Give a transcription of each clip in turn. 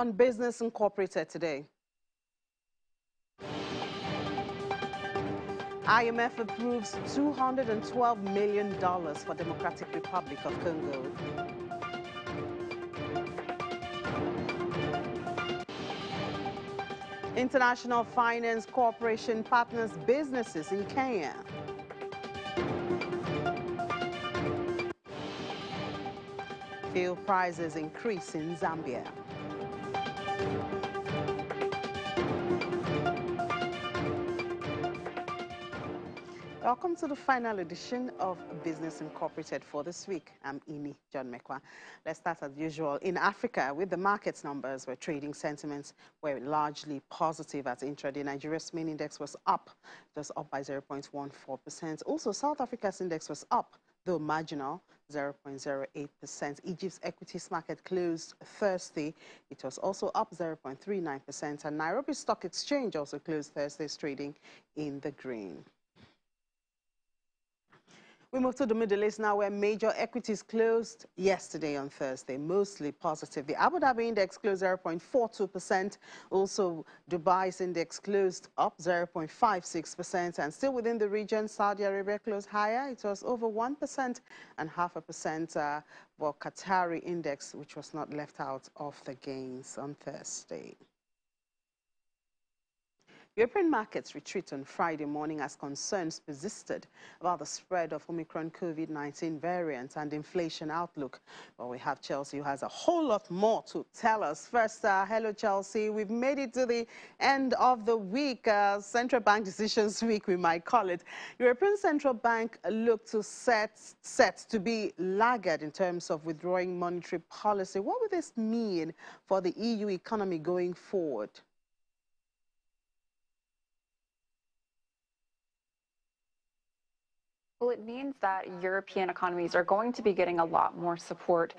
On Business Incorporated today. IMF approves $212 million for Democratic Republic of Congo. International Finance Corporation partners businesses in Kenya. Fuel prices increase in Zambia. Welcome to the final edition of Business Incorporated for this week. I'm Imi John Mekwa. Let's start as usual in Africa with the markets numbers where trading sentiments were largely positive as intraday. Nigeria's main index was up. It was up by 0.14%. Also, South Africa's index was up, though marginal, 0.08%. Egypt's equities market closed Thursday. It was also up 0.39%. And Nairobi Stock Exchange also closed Thursday's trading in the green. We move to the Middle East now, where major equities closed yesterday on Thursday, mostly positive. The Abu Dhabi index closed 0.42%. Also, Dubai's index closed up 0.56%. And still within the region, Saudi Arabia closed higher. It was over 1% and 0.5%, while Qatari index, which was not left out of the gains on Thursday. European markets retreat on Friday morning as concerns persisted about the spread of Omicron COVID-19 variant and inflation outlook. Well, we have Chelsea, who has a whole lot more to tell us. First, hello, Chelsea. We've made it to the end of the week, central bank decisions week, we might call it. European Central Bank looked to set to be laggard in terms of withdrawing monetary policy. What would this mean for the EU economy going forward? Well, it means that European economies are going to be getting a lot more support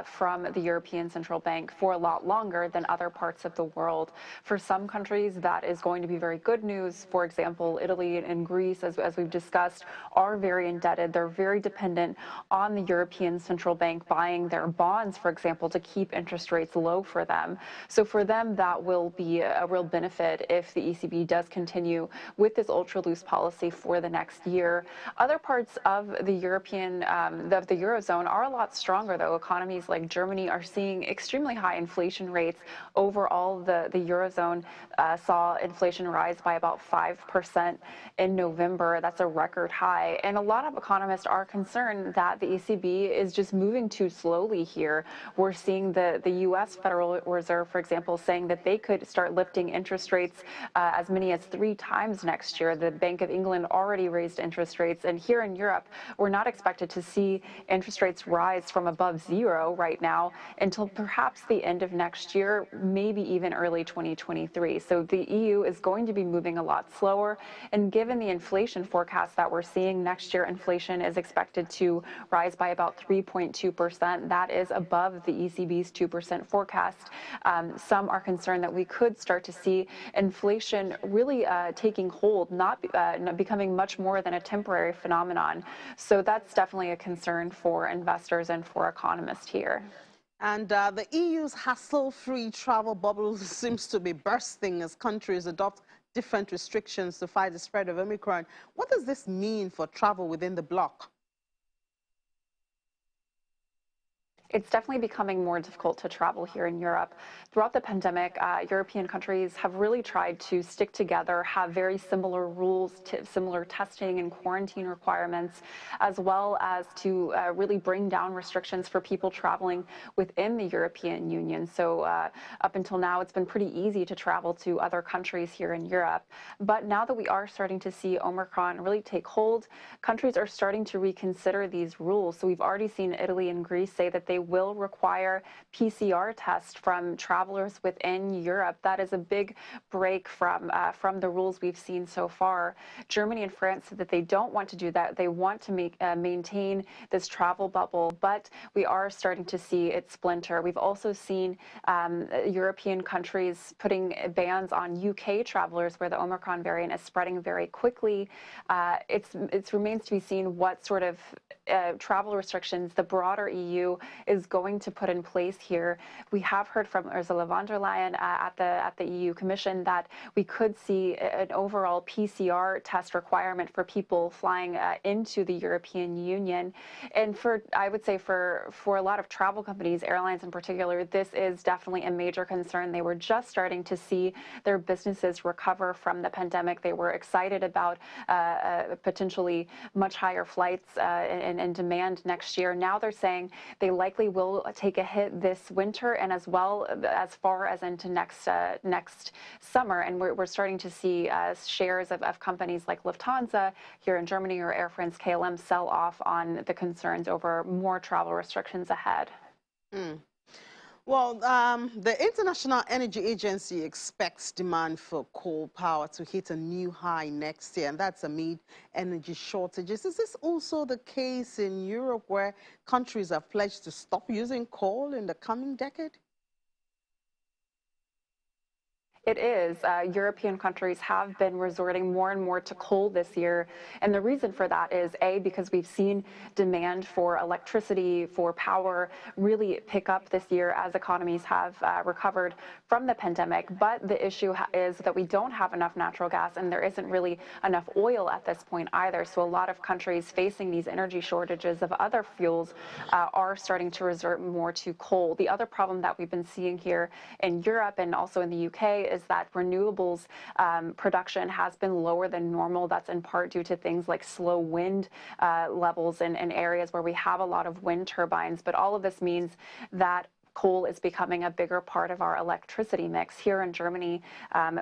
from the European Central Bank for a lot longer than other parts of the world. For some countries, that is going to be very good news. For example, Italy and Greece, as we've discussed, are very indebted. They're very dependent on the European Central Bank buying their bonds, for example, to keep interest rates low for them. So for them, that will be a real benefit if the ECB does continue with this ultra-loose policy for the next year. Other parts of the Eurozone are a lot stronger, though. Economies like Germany are seeing extremely high inflation rates. Overall, the Eurozone saw inflation rise by about 5% in November. That's a record high. And a lot of economists are concerned that the ECB is just moving too slowly here. We're seeing the U.S. Federal Reserve, for example, saying that they could start lifting interest rates as many as 3 times next year. The Bank of England already raised interest rates, and here in Europe, we're not expected to see interest rates rise from above 0 right now until perhaps the end of next year, maybe even early 2023. So the EU is going to be moving a lot slower. And given the inflation forecast that we're seeing next year, inflation is expected to rise by about 3.2%. That is above the ECB's 2% forecast. Some are concerned that we could start to see inflation really taking hold, not becoming much more than a temporary phenomenon. So that's definitely a concern for investors and for economists here. And the EU's hassle-free travel bubble seems to be bursting as countries adopt different restrictions to fight the spread of Omicron. What does this mean for travel within the bloc? It's definitely becoming more difficult to travel here in Europe. Throughout the pandemic, European countries have really tried to stick together, have very similar rules, similar testing and quarantine requirements, as well as to really bring down restrictions for people traveling within the European Union. So up until now, it's been pretty easy to travel to other countries here in Europe. But now that we are starting to see Omicron really take hold, countries are starting to reconsider these rules. So we've already seen Italy and Greece say that they will require PCR tests from travelers within Europe. That is a big break from the rules we've seen so far. Germany and France said that they don't want to do that. They want to maintain this travel bubble, but we are starting to see it splinter. We've also seen European countries putting bans on UK travelers where the Omicron variant is spreading very quickly. It remains to be seen what sort of travel restrictions the broader EU is going to put in place here. We have heard from Ursula von der Leyen at the EU Commission that we could see an overall PCR test requirement for people flying into the European Union. And I would say for a lot of travel companies, airlines in particular, this is definitely a major concern. They were just starting to see their businesses recover from the pandemic. They were excited about potentially much higher flights and demand next year. Now they're saying they likely will take a hit this winter and as well as far as into next summer. And we're starting to see shares of companies like Lufthansa here in Germany or Air France KLM sell off on the concerns over more travel restrictions ahead. Well, the International Energy Agency expects demand for coal power to hit a new high next year, and that's amid energy shortages. Is this also the case in Europe, where countries have pledged to stop using coal in the coming decade? It is. European countries have been resorting more and more to coal this year. And the reason for that is, A, because we've seen demand for electricity, for power, really pick up this year as economies have recovered from the pandemic. But the issue is that we don't have enough natural gas, and there isn't really enough oil at this point either. So a lot of countries facing these energy shortages of other fuels are starting to resort more to coal. The other problem that we've been seeing here in Europe and also in the UK is that renewables production has been lower than normal. That's in part due to things like slow wind levels in areas where we have a lot of wind turbines. But all of this means that coal is becoming a bigger part of our electricity mix. Here in Germany,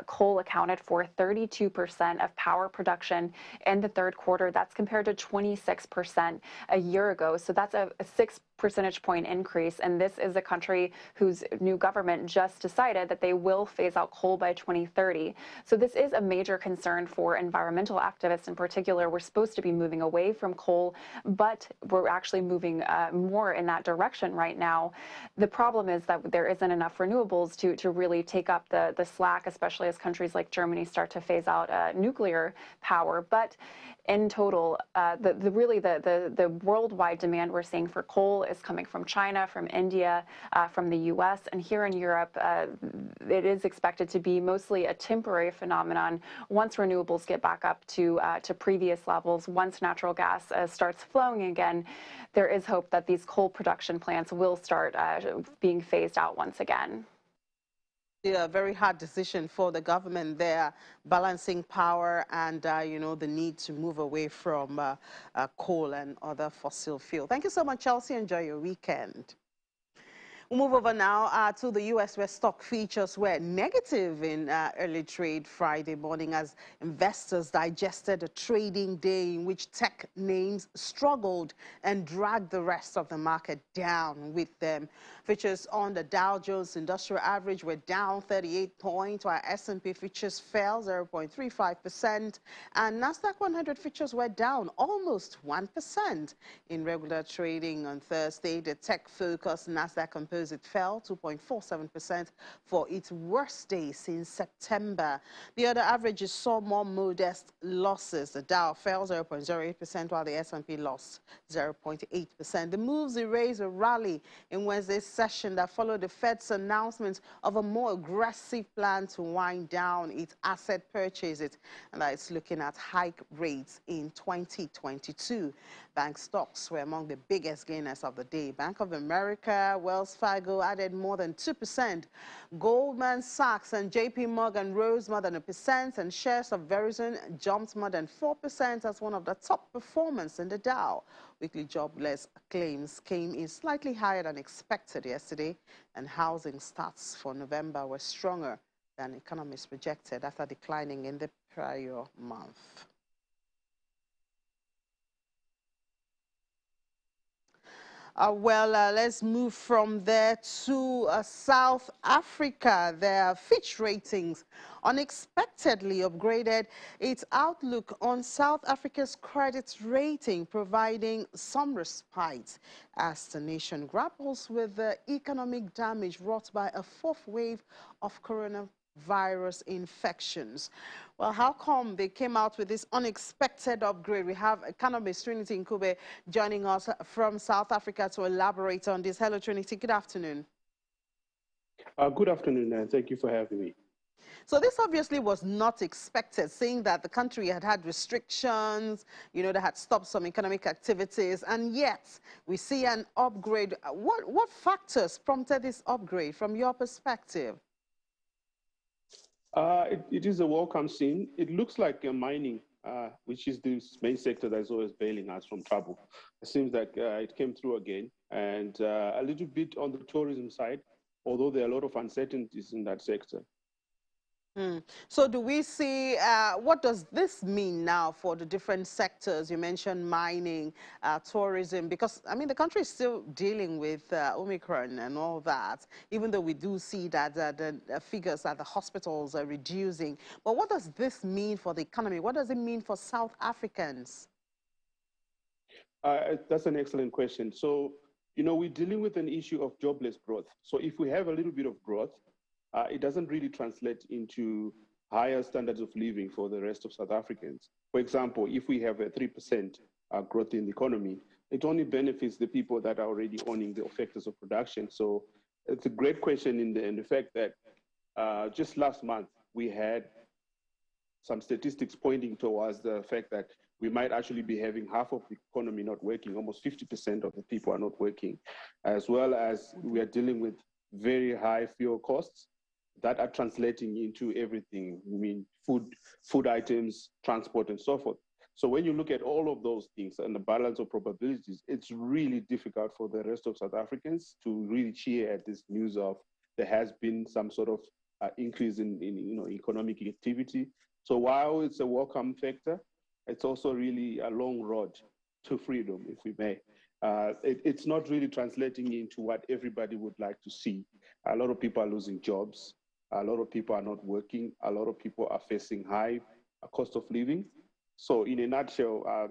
coal accounted for 32% of power production in the third quarter. That's compared to 26% a year ago. So that's a 6 percentage point increase. And this is a country whose new government just decided that they will phase out coal by 2030. So this is a major concern for environmental activists in particular. We're supposed to be moving away from coal, but we're actually moving more in that direction right now. The problem is that there isn't enough renewables to really take up the slack, especially as countries like Germany start to phase out nuclear power. But in total, the worldwide demand we're seeing for coal is coming from China, from India, from the U.S., and here in Europe, it is expected to be mostly a temporary phenomenon once renewables get back up to previous levels. Once natural gas starts flowing again, there is hope that these coal production plants will start being phased out once again. Yeah, very hard decision for the government there, balancing power and, you know, the need to move away from coal and other fossil fuel. Thank you so much, Chelsea. Enjoy your weekend. We'll move over now to the U.S., where stock features were negative in early trade Friday morning as investors digested a trading day in which tech names struggled and dragged the rest of the market down with them. Features on the Dow Jones Industrial Average were down 38 points, while S&P features fell 0.35%, and Nasdaq 100 features were down almost 1%. In regular trading on Thursday, the tech-focused Nasdaq Composite fell 2.47% for its worst day since September. The other averages saw more modest losses. The Dow fell 0.08%, while the S&P lost 0.8%. The moves erased a rally in Wednesday's session that followed the Fed's announcement of a more aggressive plan to wind down its asset purchases, and that it's looking at hike rates in 2022. Bank stocks were among the biggest gainers of the day. Bank of America, Wells Fargo added more than 2%. Goldman Sachs and JP Morgan rose more than 1%, and shares of Verizon jumped more than 4% as one of the top performers in the Dow. Weekly jobless claims came in slightly higher than expected yesterday, and housing starts for November were stronger than economists projected after declining in the prior month. Let's move from there to South Africa. Their Fitch Ratings unexpectedly upgraded its outlook on South Africa's credit rating, providing some respite as the nation grapples with the economic damage wrought by a fourth wave of coronavirus virus infections. Well, how come they came out with this unexpected upgrade? We have economist Trinity Nkube joining us from South Africa to elaborate on this. Hello, Trinity. Good afternoon. Good afternoon, and thank you for having me. So this obviously was not expected, seeing that the country had had restrictions, they had stopped some economic activities, and yet we see an upgrade. What factors prompted this upgrade from your perspective? It is a welcome scene. It looks like mining, which is the main sector that is always bailing us from trouble. It seems like it came through again, and a little bit on the tourism side, although there are a lot of uncertainties in that sector. So do we see, what does this mean now for the different sectors? You mentioned mining, tourism, because, I mean, the country is still dealing with Omicron and all that, even though we do see that the figures at the hospitals are reducing. But what does this mean for the economy? What does it mean for South Africans? That's an excellent question. So, we're dealing with an issue of jobless growth. So if we have a little bit of growth, it doesn't really translate into higher standards of living for the rest of South Africans. For example, if we have a 3% growth in the economy, it only benefits the people that are already owning the factors of production. So it's a great question in the fact that just last month, we had some statistics pointing towards the fact that we might actually be having half of the economy not working, almost 50% of the people are not working, as well as we are dealing with very high fuel costs that are translating into everything. I mean, food items, transport, and so forth. So when you look at all of those things and the balance of probabilities, it's really difficult for the rest of South Africans to really cheer at this news of there has been some sort of increase in economic activity. So while it's a welcome factor, it's also really a long road to freedom, if we may. It's not really translating into what everybody would like to see. A lot of people are losing jobs. A lot of people are not working. A lot of people are facing high cost of living. So in a nutshell,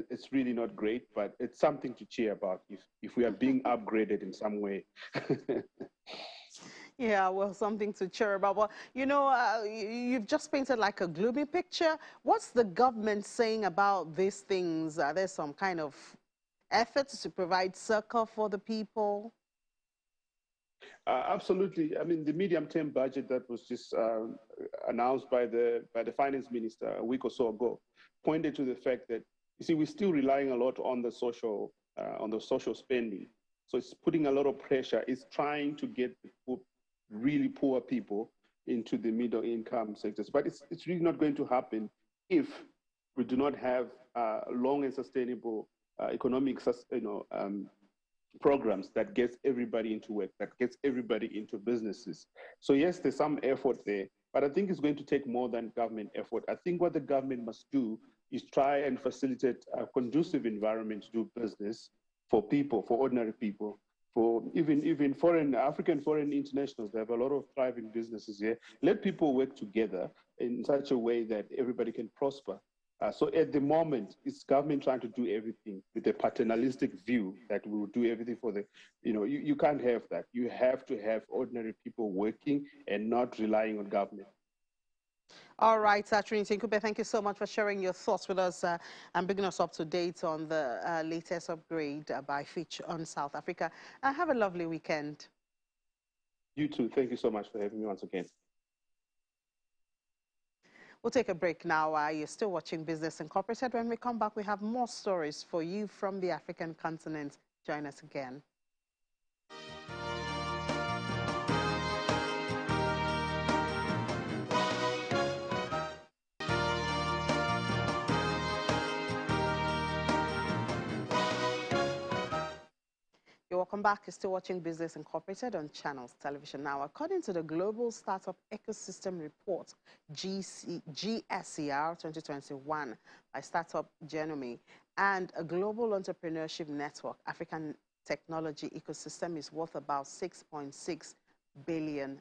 it's really not great, but it's something to cheer about if we are being upgraded in some way. Yeah, well, something to cheer about. But, you've just painted like a gloomy picture. What's the government saying about these things? Are there some kind of efforts to provide succor for the people? Absolutely. I mean, the medium-term budget that was just announced by the finance minister a week or so ago pointed to the fact that, you see, we're still relying a lot on the social spending. So it's putting a lot of pressure. It's trying to get the really poor people into the middle income sectors. But it's really not going to happen if we do not have long and sustainable economic programs that gets everybody into work, that gets everybody into businesses. So yes, there's some effort there, but I think it's going to take more than government effort. I think what the government must do is try and facilitate a conducive environment to do business for people, for ordinary people, for even foreign, African foreign internationals. They have a lot of thriving businesses here. Let people work together in such a way that everybody can prosper. So at the moment, it's government trying to do everything with a paternalistic view that we will do everything for the, you can't have that. You have to have ordinary people working and not relying on government. All right, Trinity Nkube, thank you so much for sharing your thoughts with us and bringing us up to date on the latest upgrade by Fitch on South Africa. Have a lovely weekend. You too. Thank you so much for having me once again. We'll take a break now. You're still watching Business Incorporated. When we come back, we have more stories for you from the African continent. Join us again. You're welcome back. You're still watching Business Incorporated on Channels Television. Now, according to the Global Startup Ecosystem Report, GSER 2021, by Startup Genome and a global entrepreneurship network, African technology ecosystem is worth about $6.6 billion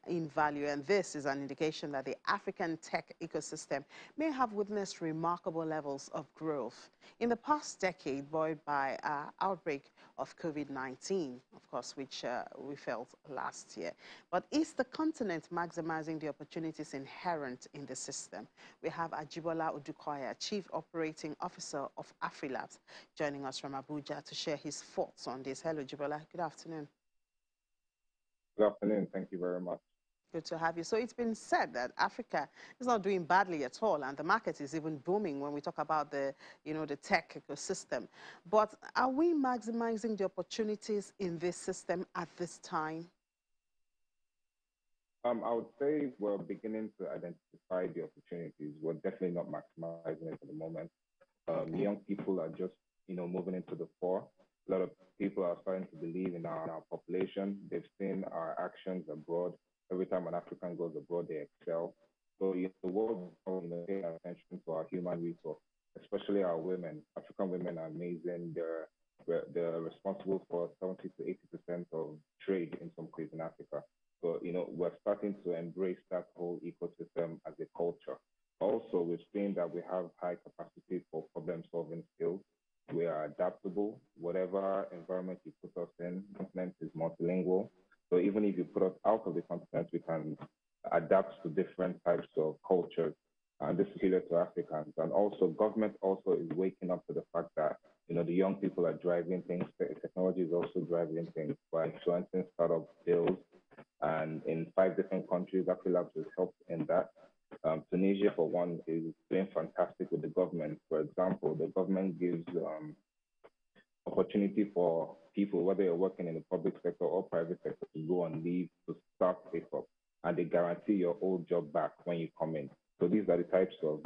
in value. And this is an indication that the African tech ecosystem may have witnessed remarkable levels of growth in the past decade, buoyed by outbreak of COVID-19, of course, which we felt last year. But is the continent maximizing the opportunities inherent in the system? We have Ajibola Odukoya, Chief Operating Officer of AfriLabs, joining us from Abuja to share his thoughts on this. Hello, Ajibola. Good afternoon. Good afternoon. Thank you very much. Good to have you. So it's been said that Africa is not doing badly at all, and the market is even booming when we talk about the, the tech ecosystem. But are we maximizing the opportunities in this system at this time? I would say we're beginning to identify the opportunities. We're definitely not maximizing it at the moment. Okay. Young people are just, moving into the fore. A lot of people are starting to believe in our population. They've seen our actions abroad. Every time an African goes abroad, they excel. So the world is paying attention to our human resource, especially our women. African women are amazing. They're responsible for 70 to 80% of trade in some places in Africa. So, we're starting to embrace that whole ecosystem as a culture. Also, we've seen that we have high capacity for problem-solving skills. We are adaptable. Whatever environment you put us in, the continent is multilingual. So even if you put us out of the continent, we can adapt to different types of cultures. And this is related to Africans. And also, government also is waking up to the fact that, the young people are driving things. Technology is also driving things by influencing startup bills. And in 5 different countries, AfriLabs has helped in that. Tunisia, for one, is doing fantastic with the government. For example, the government gives opportunity for people, whether you're working in the public sector or private sector, to go on leave to start pickup, and they guarantee your old job back when you come in. So these are the types of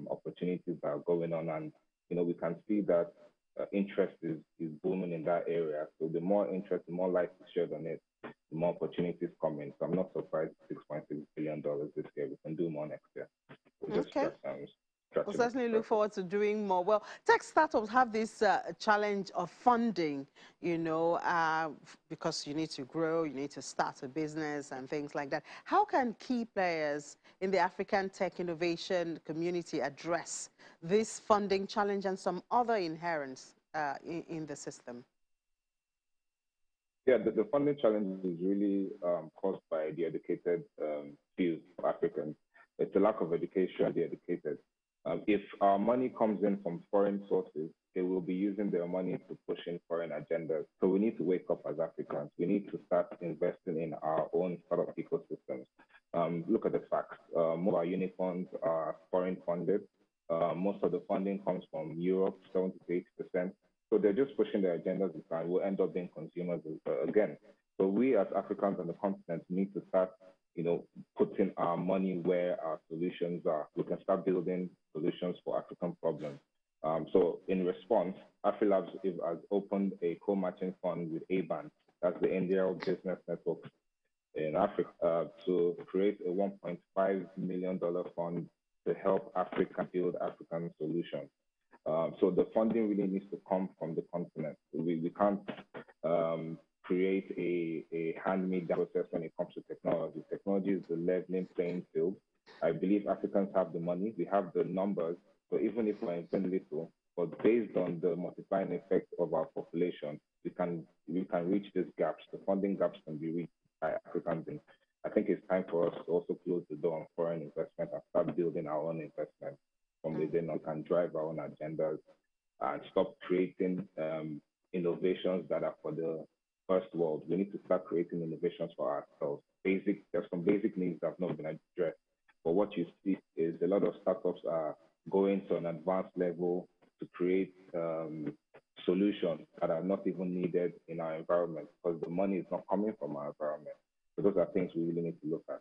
opportunities that are going on, and we can see that interest is booming in that area. So the more interest, the more light is shared on it, the more opportunities come in. So I'm not surprised $6.6 billion this year. We can do more next year. Okay. We'll certainly look forward to doing more. Well, tech startups have this challenge of funding, because you need to grow, you need to start a business and things like that. How can key players in the African tech innovation community address this funding challenge and some other inherents in the system? Yeah, the funding challenge is really caused by the educated few Africans. It's a lack of education of the educated. If our money comes in from foreign sources, they will be using their money to push in foreign agendas. So we need to wake up as Africans. We need to start investing in our own startup ecosystems. Look at the facts. Most of our unicorns are foreign funded. Most of the funding comes from Europe, 70 to 80%. So they're just pushing their agendas and we'll end up being consumers again. So we as Africans on the continent need to start, putting our money where our solutions are. We can start building solutions for African problems. So in response, AfriLabs has opened a co-matching fund with ABAN, that's the India Business Network in Africa, to create a $1.5 million fund to help Africa build African solutions. So the funding really needs to come from the continent. We can't create a hand-me-down process when it comes to technology. Technology is the leveling playing field. I believe Africans have the money, we have the numbers, so even if we're investing little, but based on the multiplying effect of our population, we can reach these gaps. The funding gaps can be reached by Africans. And I think it's time for us to also close the door on foreign investment and start building our own investment from within. We can drive our own agendas and stop creating innovations that are for the first world. We need to start creating innovations for ourselves. There's some basic needs that have not been addressed. But what you see is a lot of startups are going to an advanced level to create solutions that are not even needed in our environment because the money is not coming from our environment. So those are things we really need to look at.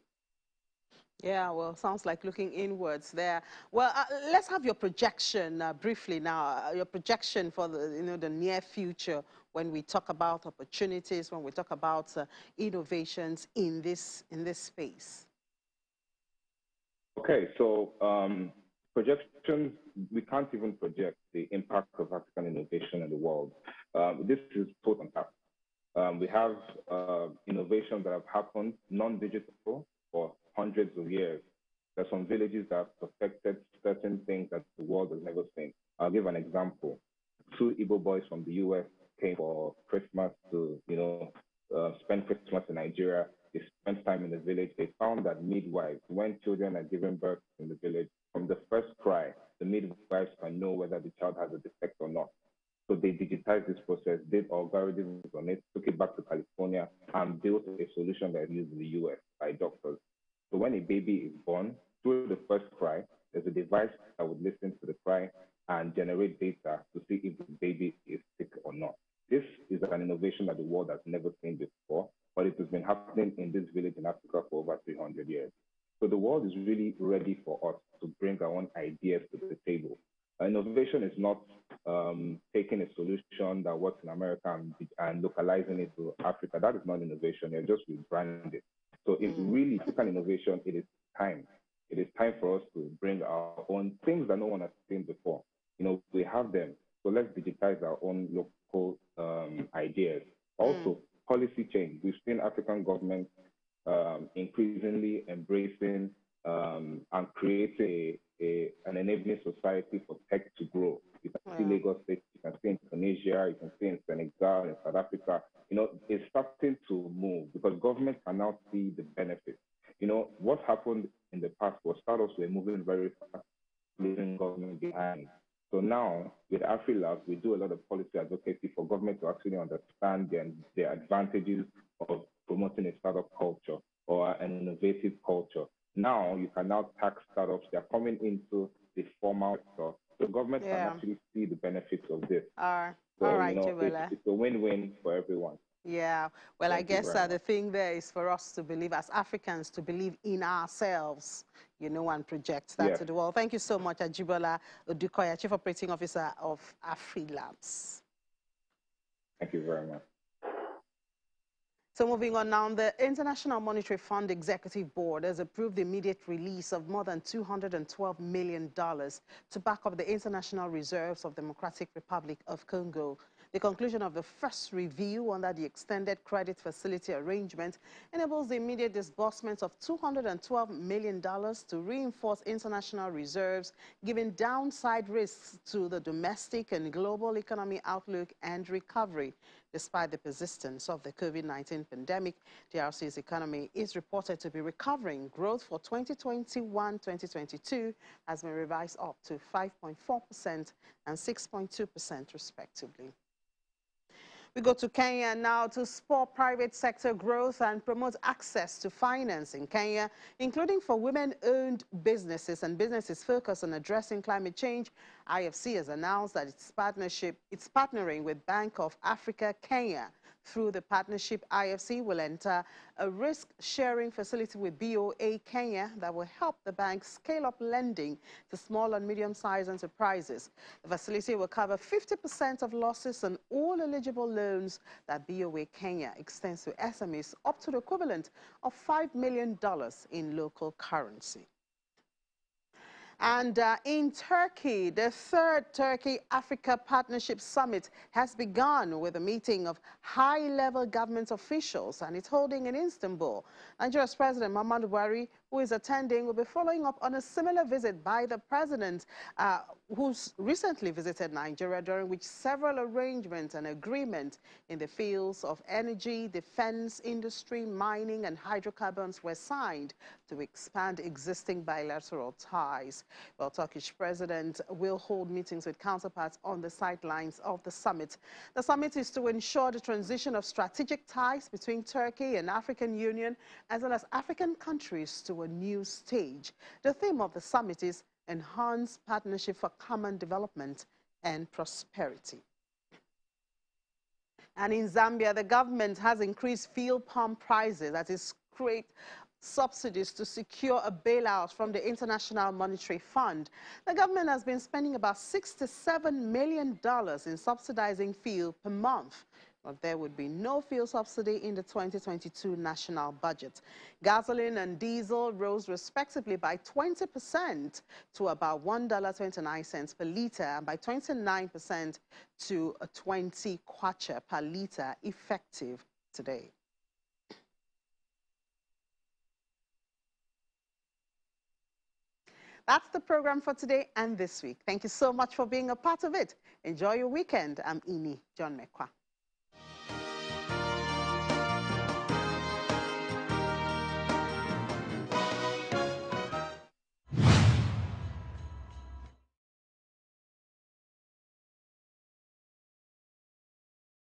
Yeah, well, sounds like looking inwards there. Well, let's have your projection briefly now. Your projection for the near future when we talk about opportunities, when we talk about innovations in this space. Okay, so projections, we can't even project the impact of African innovation in the world. This is put on tap. We have innovations that have happened non-digital for hundreds of years. There's some villages that have perfected certain things that the world has never seen. I'll give an example. Two Igbo boys from the US came for Christmas to, spend Christmas in Nigeria. They spent time in the village. They found that midwives, when children are given birth in the village, from the first cry, the midwives can know whether the child has a defect or not. So they digitized this process, did algorithms on it, took it back to California, and built a solution that is used in the US by doctors. So when a baby is born, through the first cry, there's a device that would listen to the cry and generate data to see if the baby is sick or not. This is an innovation that the world has never seen before, but it has been happening in this village in Africa for over 300 years. So the world is really ready for us to bring our own ideas to the table. Innovation is not taking a solution that works in America and localizing it to Africa. That is not innovation. You're just rebranding. So if we really took an innovation, it is time. It is time for us to bring our own things that no one has seen before. We have them. So let's digitize our own local ideas. Also, policy change. We've seen African governments increasingly embracing and create an enabling society for tech to grow. You can see Lagos State, you can see in Tunisia, you can see in Senegal, in South Africa. It's starting to move because governments can now see the benefits. What happened in the past was startups were moving very fast, leaving government behind. So now with AfriLabs, we do a lot of policy advocacy for government to actually understand the advantages of promoting a startup culture or an innovative culture. Now you can now tax startups. They're coming into the formal sector. The government can actually see the benefits of this. All So, right, it's a win-win for everyone. Yeah, well, I guess the thing there is for us to believe, as Africans, to believe in ourselves, and project that to the world. Thank you so much, Ajibola Odukoya, Chief Operating Officer of AfriLabs. Thank you very much. So moving on now, the International Monetary Fund Executive Board has approved the immediate release of more than $212 million to back up the international reserves of Democratic Republic of Congo. The conclusion of the first review under the extended credit facility arrangement enables the immediate disbursement of $212 million to reinforce international reserves, giving downside risks to the domestic and global economic outlook and recovery. Despite the persistence of the COVID-19 pandemic, DRC's economy is reported to be recovering. Growth for 2021-2022 has been revised up to 5.4% and 6.2% respectively. We go to Kenya now to spur private sector growth and promote access to finance in Kenya, including for women-owned businesses and businesses focused on addressing climate change. IFC has announced that it's partnering with Bank of Africa Kenya. Through the partnership, IFC will enter a risk-sharing facility with BOA Kenya that will help the bank scale up lending to small and medium-sized enterprises. The facility will cover 50% of losses on all eligible loans that BOA Kenya extends to SMEs up to the equivalent of $5 million in local currency. And in Turkey, the third Turkey-Africa Partnership Summit has begun with a meeting of high-level government officials, and it's holding in Istanbul. Nigeria's President Muhammadu Buhari, who is attending, will be following up on a similar visit by the president, who's recently visited Nigeria, during which several arrangements and agreements in the fields of energy, defense, industry, mining, and hydrocarbons were signed to expand existing bilateral ties. Well, Turkish president will hold meetings with counterparts on the sidelines of the summit. The summit is to ensure the transition of strategic ties between Turkey and African Union, as well as African countries, to a new stage. The theme of the summit is Enhanced Partnership for Common Development and Prosperity. And in Zambia, the government has increased fuel pump prices, that is, create subsidies to secure a bailout from the International Monetary Fund. The government has been spending about $67 million in subsidizing fuel per month. Well, there would be no fuel subsidy in the 2022 national budget. Gasoline and diesel rose respectively by 20% to about $1.29 per litre and by 29% to 20 kwacha per litre effective today. That's the program for today and this week. Thank you so much for being a part of it. Enjoy your weekend. I'm Ini John Mekwa.